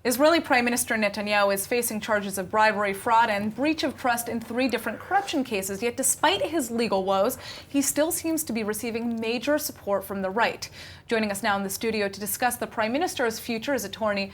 Israeli Prime Minister Netanyahu is facing charges of bribery, fraud, and breach of trust in 3 different corruption cases. Yet despite his legal woes, he still seems to be receiving major support from the right. Joining us now in the studio to discuss the Prime Minister's future is attorney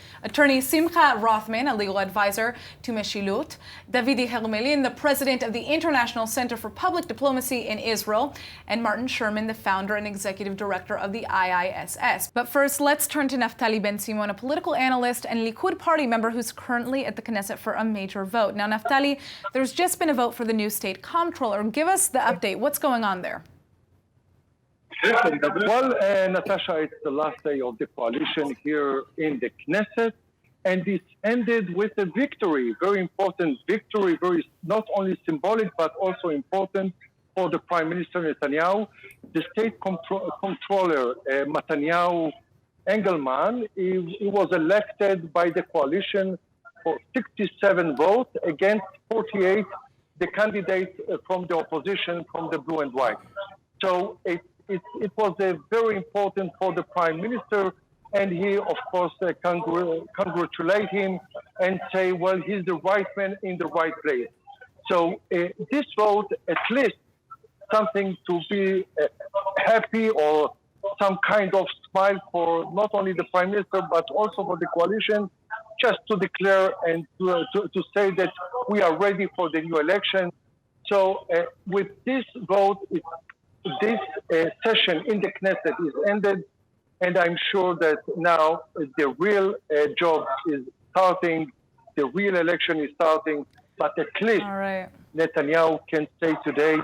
Simcha Rothman, a legal advisor to Meshilut, Davidi Hermelin, the president of the International Center for Public Diplomacy in Israel, and Martin Sherman, the founder and executive director of the IISS. But first, let's turn to Naphtali Bensimon, a political analyst and Likud party member who's currently at the Knesset for a major vote. Now, Naphtali, there's just been a vote for the new state comptroller. Give us the update. What's going on there? Well, Natasha, it's the last day of the coalition here in the Knesset, and it ended with a victory, very important victory, very not only symbolic but also important for the Prime Minister Netanyahu. The state comptroller, Mataniyahu Engelman, he was elected by the coalition for 67 votes against 48, the candidates from the opposition, from the blue and white. So it was very important for the Prime Minister, and he, of course, congratulate him and say, well, he's the right man in the right place. So this vote, at least something to be happy or some kind of smile for not only the Prime Minister, but also for the coalition, just to declare and to say that we are ready for the new election. So with this vote, this session in the Knesset is ended, and I'm sure that now the real job is starting, the real election is starting, but at least Netanyahu can say today,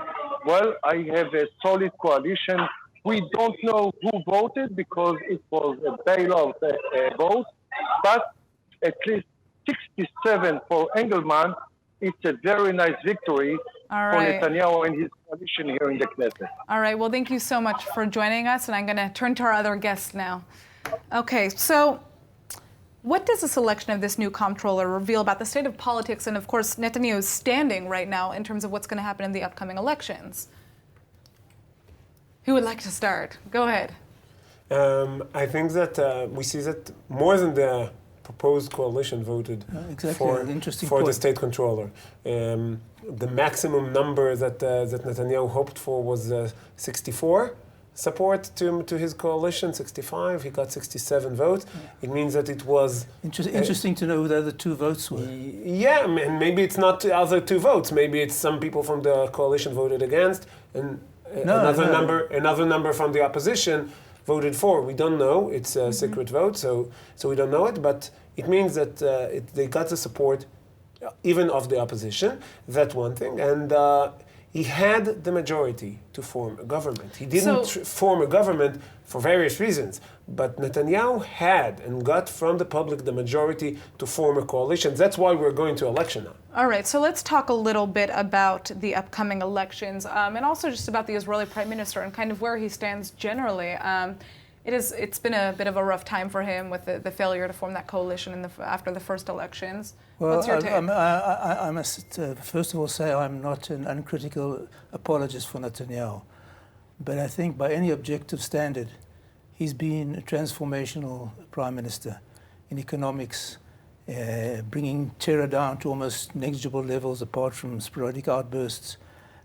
well, I have a solid coalition. We don't know who voted because it was a bailout vote, but at least 67 for Engelman. It's a very nice victory for Netanyahu and his coalition here in the Knesset. All right. Well, thank you so much for joining us, and I'm going to turn to our other guests now. Okay. So what does the selection of this new comptroller reveal about the state of politics and, of course, Netanyahu's standing right now in terms of what's going to happen in the upcoming elections? Who would like to start? Go ahead. I think that we see that more than the proposed coalition voted for the state controller. The maximum number that Netanyahu hoped for was 64 support to his coalition, 65. He got 67 votes. It means that it was... Interesting to know who the other 2 votes were. Yeah, and maybe it's not the other 2 votes. Maybe it's some people from the coalition voted against, and another number from the opposition voted for. We don't know. It's a secret vote, so we don't know it. But it means that they got the support, even of the opposition. That's one thing. And he had the majority to form a government. He didn't form a government for various reasons. But Netanyahu had and got from the public the majority to form a coalition. That's why we're going to election now. All right, so let's talk a little bit about the upcoming elections and also just about the Israeli Prime Minister and kind of where he stands generally. It's been a bit of a rough time for him with the failure to form that coalition after the first elections. Well, what's your take? I must first of all say I'm not an uncritical apologist for Netanyahu. But I think by any objective standard, he's been a transformational prime minister in economics, bringing terror down to almost negligible levels apart from sporadic outbursts,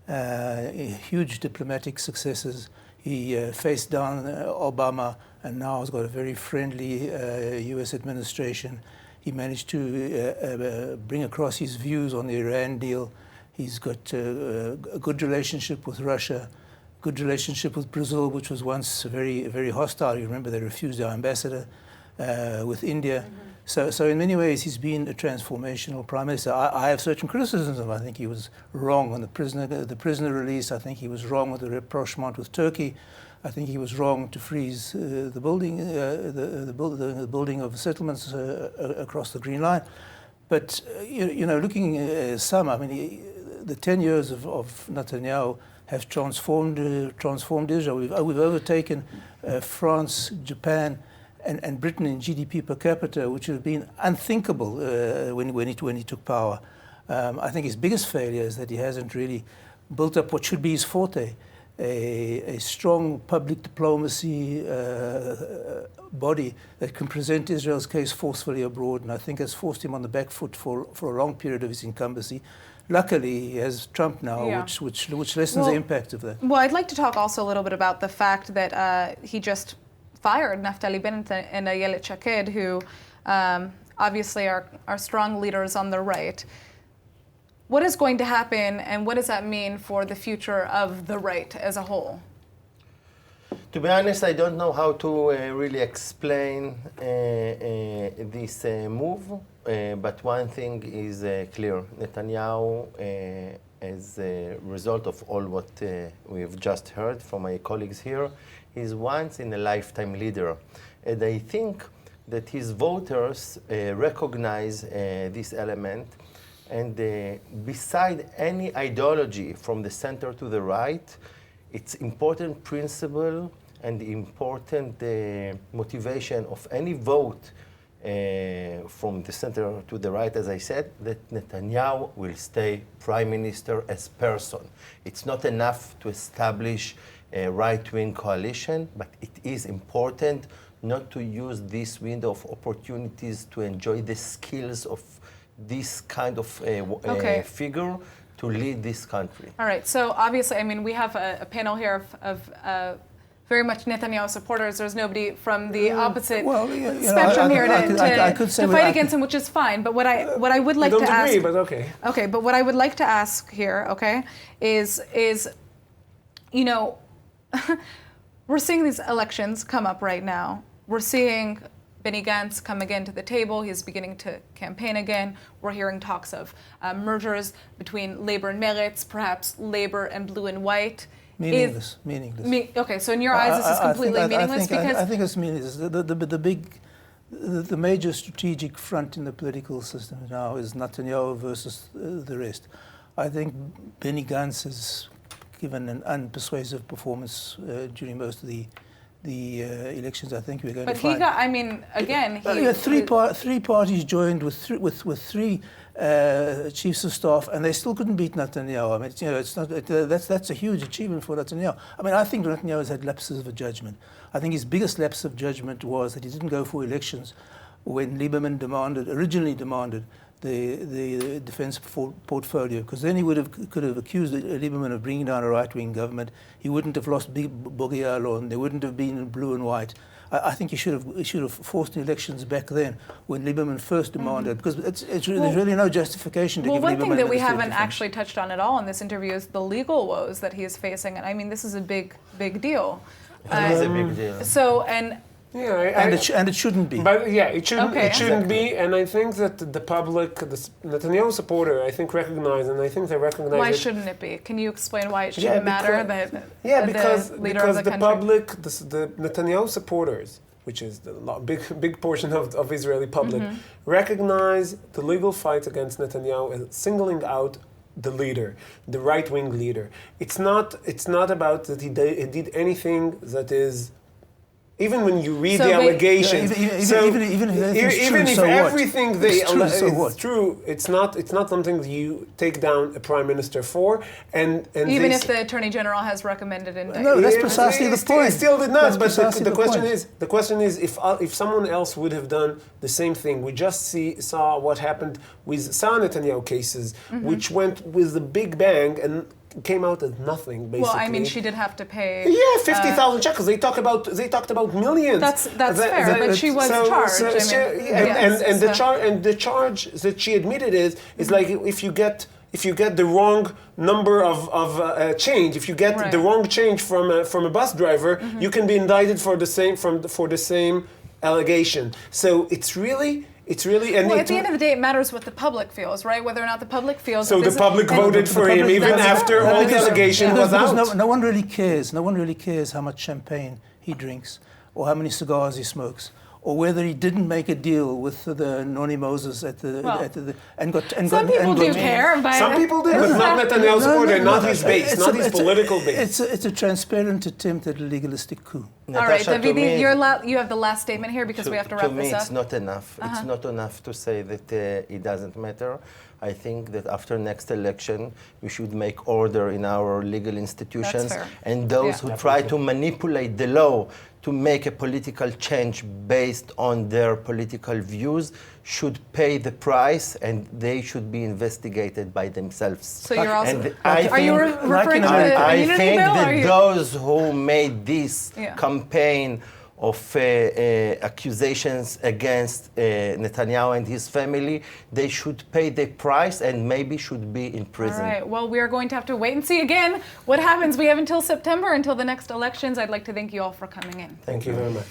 huge diplomatic successes. He faced down Obama and now has got a very friendly U.S. administration. He managed to bring across his views on the Iran deal. He's got a good relationship with Russia, good relationship with Brazil, which was once very, very hostile. You remember they refused our ambassador, with India. So in many ways, he's been a transformational prime minister. I have certain criticisms of him. I think he was wrong on the prisoner release. I think he was wrong with the rapprochement with Turkey. I think he was wrong to freeze the building of settlements across the Green Line. But looking at the 10 years of Netanyahu have transformed Israel. We've overtaken France, Japan, and Britain in GDP per capita, which would have been unthinkable when he took power. I think his biggest failure is that he hasn't really built up what should be his forte, a strong public diplomacy body that can present Israel's case forcefully abroad, and I think has forced him on the back foot for a long period of his incumbency. Luckily, he has Trump now, which lessens the impact of that. Well, I'd like to talk also a little bit about the fact that he just fired Naphtali Bensimon and Ayelet Shaked, who obviously are strong leaders on the right. What is going to happen, and what does that mean for the future of the right as a whole? To be honest, I don't know how to really explain this move, but one thing is clear. Netanyahu, as a result of all what we've just heard from my colleagues here, is once in a lifetime leader. And I think that his voters recognize this element. And beside any ideology from the center to the right, it's important principle and the important motivation of any vote from the center to the right, as I said, that Netanyahu will stay prime minister as person. It's not enough to establish a right-wing coalition, but it is important not to use this window of opportunities to enjoy the skills of this kind of figure to lead this country. All right, so obviously, I mean, we have a panel here of very much Netanyahu supporters. There's nobody from the opposite spectrum here to fight against him, which is fine. But what I would like to ask... We don't agree, but okay. Okay, but what I would like to ask here, okay, is you know, we're seeing these elections come up right now. We're seeing Benny Gantz come again to the table. He's beginning to campaign again. We're hearing talks of mergers between Labor and Meretz, perhaps Labor and Blue and White. Meaningless. Okay, so in your eyes, this is completely meaningless because I think it's meaningless. The major strategic front in the political system now is Netanyahu versus the rest. I think Benny Gantz has given an unpersuasive performance during most of the elections. I think we're going to find. But he got, I mean, again, he had three parties joined with three chiefs of staff, and they still couldn't beat Netanyahu. I mean, you know, it's not that's a huge achievement for Netanyahu. I mean, I think Netanyahu has had lapses of judgment. I think his biggest lapse of judgment was that he didn't go for elections when Lieberman originally demanded the defense portfolio, because then he could have accused Lieberman of bringing down a right-wing government. He wouldn't have lost Bogi Ya'alon. There wouldn't have been Blue and White. I think he should have forced the elections back then when Lieberman first demanded, because there's really no justification to give Lieberman. Well, one thing that we haven't actually touched on at all in this interview is the legal woes that he is facing, and I mean, this is a big deal. It is a big deal. So and. Yeah, and it shouldn't be. But yeah, it shouldn't be. And I think that the public, the Netanyahu supporter, I think recognize, and I think they recognize. Why shouldn't it be? Can you explain why it shouldn't matter that because the leader of the country? Public, the Netanyahu supporters, which is the big portion of Israeli public, recognize the legal fight against Netanyahu as singling out the leader, the right-wing leader. It's not about that he did anything that is. Even when you read the allegations, even if everything is true, it's not something you take down a prime minister for, and even if the attorney general has recommended indictment. No, that's precisely the point. He still did not. But the question is, if someone else would have done the same thing, we just saw what happened with Sarah Netanyahu cases, which went with a big bang and came out as nothing, basically. Well, I mean, she did have to pay. Yeah, 50,000 shekels. They talked about millions. That's fair, but she was charged. The charge that she admitted is like if you get the wrong number of change, if you get the wrong change from a bus driver, you can be indicted for the same allegation. So it's really. Well, at the end of the day, it matters what the public feels, right? Whether or not the public feels. So the public voted for him even after all the allegation was out. No one really cares. No one really cares how much champagne he drinks, or how many cigars he smokes, or whether he didn't make a deal with the Noni Moses Some people do care, but some people did, but not Netanyahu's supporter, not his base, not his political base. It's a transparent attempt at a legalistic coup. All right, Natasha, to me, Davidi, you have the last statement here because we have to wrap to me, this up. it's not enough. It's not enough to say that it doesn't matter. I think that after next election, we should make order in our legal institutions. That's fair. And those who try to manipulate the law to make a political change based on their political views should pay the price, and they should be investigated by themselves. So you're also, And are you referring to the I immunity think bill? that those who made this Yeah. campaign of accusations against Netanyahu and his family, they should pay the price and maybe should be in prison. All right. Well, we are going to have to wait and see again what happens. We have until September, until the next elections. I'd like to thank you all for coming in. Thank you very much.